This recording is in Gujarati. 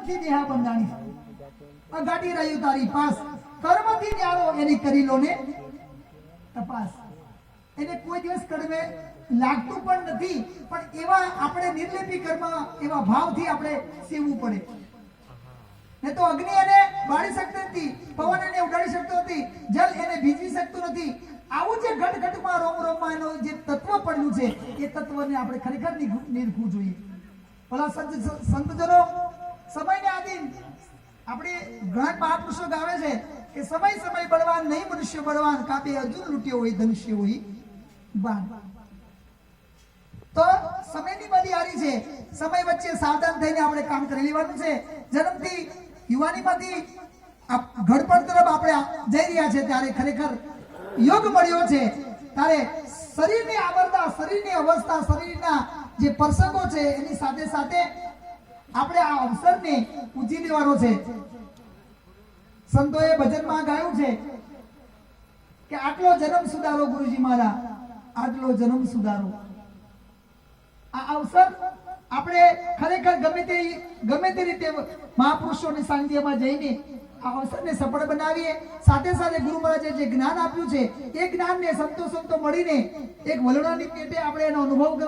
થી દેહા બંધાણી અગાડી રહ્યું તારી પાસ કર્મથી ન્યારો એની કરી લો ને તપાસ એને કોઈ દિવસ કડવે લાગતું પણ નથી પણ એવા આપણે નિર્લેપી કર્મ એવા ભાવથી આપણે સેવવું પડે ને તો અગ્નિ એને બાળી શકતો નથી પવન એને ઉડાડી શકતો નથી જલ એને ભીજી શકતું નથી આવું જે ઘટ ઘટમાં રોમ રોમમાં એનો જે તત્વ પડ્યું છે એ તત્વને આપણે ખરેખર નિરખવું જોઈએ ભલા સંતજનો સમયને આધીન આપણે ઘણા મહાપુરુષો ગાવે છે કે સમય સમય બળવાન નહીં મનુષ્ય બળવાન કાપે અર્જુન લૂટ્યો હોય ધનુષ્ય હોય બાણ તો સમયની બલિહારી છે સમય વચ્ચે સાવધાન થઈને આપણે કામ કરી લેવાનું છે જન્મથી યુવાનીમાંથી ઘડપણ તરફ આપણે જઈ રહ્યા છે ત્યારે ખરેખર યોગ મળ્યો છે ત્યારે શરીરની આવરદા શરીરની અવસ્થા શરીરના જે પ્રસંગો છે એની સાથે સાથે આપણે આ અવસરને ઉજી લેવાનો છે સંતોએ ભજનમાં ગાયું છે કે આટલો જન્મ સુધારો ગુરુજી મારા આટલો જન્મ સુધારો આ અવસર આપણે ખરેખર ગમે તે રીતે મહાપુરુષોની સાનિધ્યમાં જઈને આ અવસરને સફળ બનાવીએ સાથે સાથે ગુરુ મહારાજે જે જ્ઞાન આપ્યું છે એ જ્ઞાનને સંતો મળીને એક વલણાની પેટે આપણે એનો અનુભવ